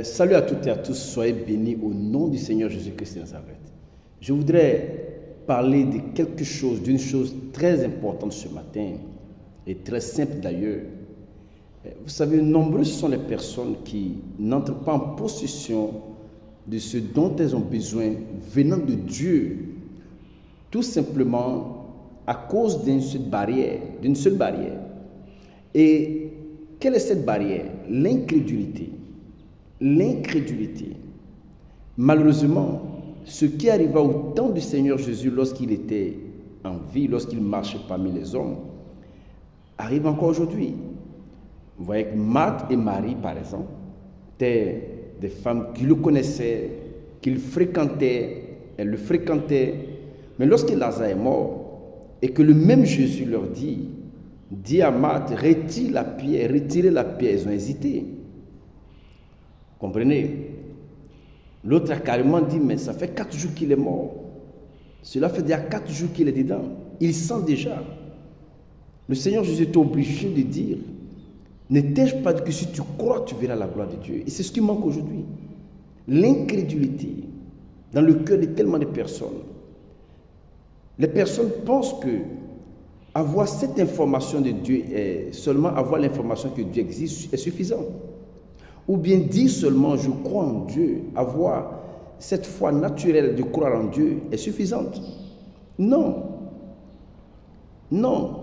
Salut à toutes et à tous, soyez bénis au nom du Seigneur Jésus-Christ de Nazareth. Je voudrais parler de quelque chose, d'une chose très importante ce matin, et très simple d'ailleurs. Vous savez, nombreuses sont les personnes qui n'entrent pas en possession de ce dont elles ont besoin venant de Dieu, tout simplement à cause d'une seule barrière, Et quelle est cette barrière? L'incrédulité. L'incrédulité. Malheureusement, ce qui arriva au temps du Seigneur Jésus lorsqu'il était en vie, lorsqu'il marchait parmi les hommes, arrive encore aujourd'hui. Vous voyez que Marthe et Marie, par exemple, étaient des femmes qui le connaissaient, qu'ils fréquentaient, elles le fréquentaient. Mais lorsque Lazare est mort, et que le même Jésus leur dit à Marthe, retirez la pierre, ils ont hésité. Comprenez? L'autre a carrément dit, mais ça fait 4 jours qu'il est mort. Cela fait déjà 4 jours qu'il est dedans. Il sent déjà. Le Seigneur Jésus est obligé de dire, ne t'ai-je pas dit que si tu crois, tu verras la gloire de Dieu. Et c'est ce qui manque aujourd'hui. L'incrédulité dans le cœur de tellement de personnes. Les personnes pensent que avoir cette information de Dieu, seulement avoir l'information que Dieu existe, est suffisant. Ou bien dire seulement je crois en Dieu, avoir cette foi naturelle de croire en Dieu est suffisante. Non. Non.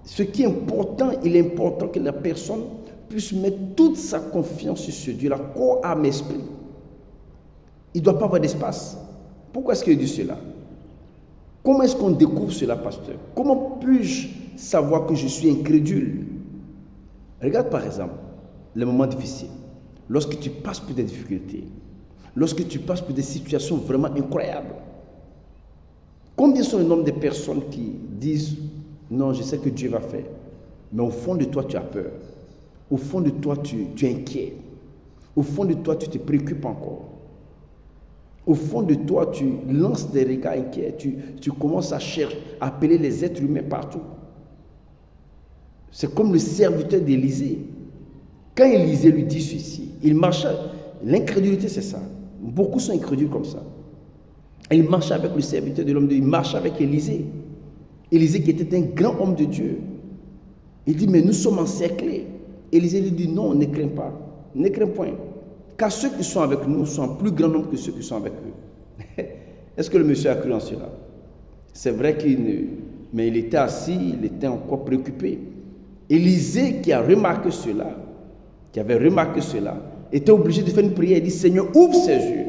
Ce qui est important, il est important que la personne puisse mettre toute sa confiance sur ce Dieu, la corps, âme, esprit. Il ne doit pas avoir d'espace. Pourquoi est-ce qu'il dit cela? Comment est-ce qu'on découvre cela, pasteur? Comment puis-je savoir que je suis incrédule? Regarde par exemple les moments difficiles. Lorsque tu passes pour des difficultés, lorsque tu passes pour des situations vraiment incroyables. Combien sont le nombre de personnes qui disent non, je sais que Dieu va faire, mais au fond de toi tu as peur, au fond de toi tu es inquiet, au fond de toi tu te préoccupes encore, au fond de toi tu lances des regards inquiets, tu commences à chercher, à appeler les êtres humains partout. C'est comme le serviteur d'Élisée. Quand Élisée lui dit ceci, il marchait. L'incrédulité, c'est ça. Beaucoup sont incrédules comme ça. Il marchait avec le serviteur de l'homme de Dieu, il marchait avec Élisée. Élisée qui était un grand homme de Dieu. Il dit, mais nous sommes encerclés. Élisée lui dit, non, ne crains pas, ne crains point. Car ceux qui sont avec nous sont en plus grand nombre que ceux qui sont avec eux. Est-ce que le monsieur a cru en cela? C'est vrai mais il était assis, il était encore préoccupé. Élisée qui avait remarqué cela, était obligé de faire une prière. Il dit, Seigneur, ouvre ses yeux.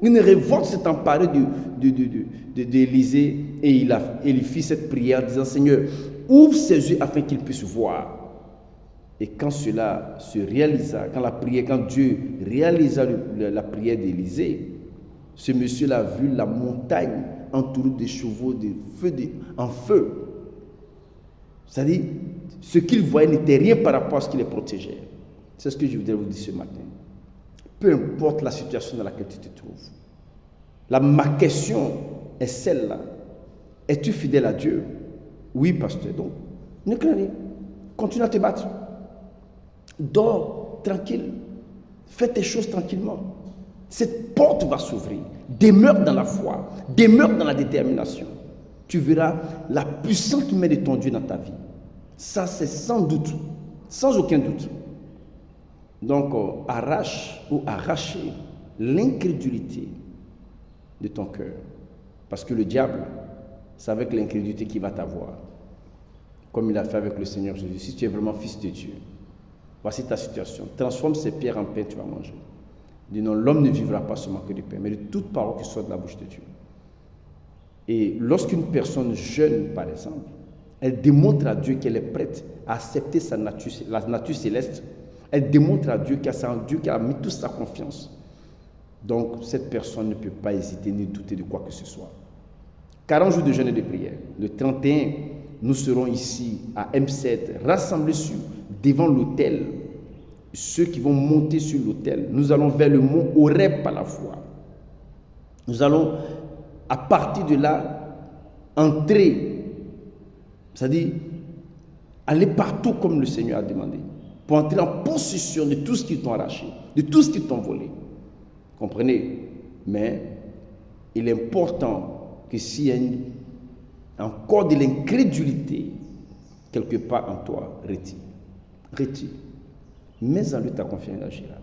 Une révolte s'est emparée d'Élisée et il fit cette prière en disant, Seigneur, ouvre ses yeux afin qu'il puisse voir. Et quand cela se réalisa, quand Dieu réalisa la prière d'Élisée, ce monsieur-là a vu la montagne entourée de chevaux en feu. C'est-à-dire, ce qu'il voyait n'était rien par rapport à ce qui les protégeait. C'est ce que je voudrais vous dire ce matin. Peu importe la situation dans laquelle tu te trouves. Ma question est celle-là. Es-tu fidèle à Dieu? Oui, pasteur. Donc, ne crains rien. Continue à te battre. Dors tranquille. Fais tes choses tranquillement. Cette porte va s'ouvrir. Demeure dans la foi. Demeure dans la détermination. Tu verras la puissante main de ton Dieu dans ta vie. Ça, c'est sans doute. Sans aucun doute. Donc, arracher l'incrédulité de ton cœur. Parce que le diable, c'est avec l'incrédulité qu'il va t'avoir. Comme il a fait avec le Seigneur Jésus. Si tu es vraiment fils de Dieu, voici ta situation. Transforme ces pierres en pain, tu vas manger. Dis non, l'homme ne vivra pas seulement que de pain, mais de toute parole qui sort de la bouche de Dieu. Et lorsqu'une personne jeûne, par exemple, elle démontre à Dieu qu'elle est prête à accepter la nature céleste. Elle démontre à Dieu qu'elle a mis toute sa confiance. Donc, cette personne ne peut pas hésiter ni douter de quoi que ce soit. 40 jours de jeûne et de prière. Le 31, nous serons ici à M7, rassemblés devant l'autel. Ceux qui vont monter sur l'autel, nous allons vers le mont Horeb par la foi. Nous allons, à partir de là, entrer, c'est-à-dire aller partout comme le Seigneur a demandé. pour entrer en possession de tout ce qu'ils t'ont arraché, de tout ce qu'ils t'ont volé. Comprenez? Mais il est important que s'il y a encore de l'incrédulité quelque part en toi, retire. Retire. Mets en lui ta confiance, il agira.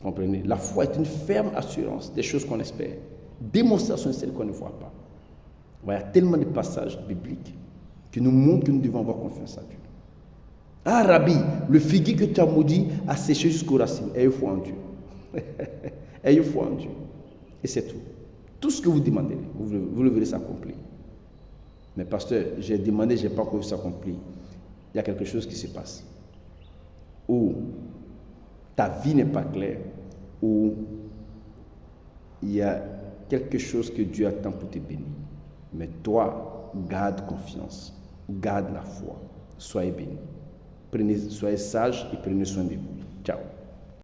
Comprenez? La foi est une ferme assurance des choses qu'on espère. Démonstration de celles qu'on ne voit pas. Il y a tellement de passages bibliques qui nous montrent que nous devons avoir confiance en Dieu. Ah, Rabbi, le figuier que tu as maudit a séché jusqu'aux racines. Ayez foi en Dieu. Ayez foi en Dieu. Et c'est tout. Tout ce que vous demandez, vous le verrez s'accomplir. Mais pasteur, j'ai demandé, je n'ai pas encore vu s'accomplir. Il y a quelque chose qui se passe. Ou ta vie n'est pas claire, ou il y a quelque chose que Dieu attend pour te bénir. Mais toi, garde confiance, garde la foi, soyez bénis. Soyez sages et prenez soin de vous. Ciao.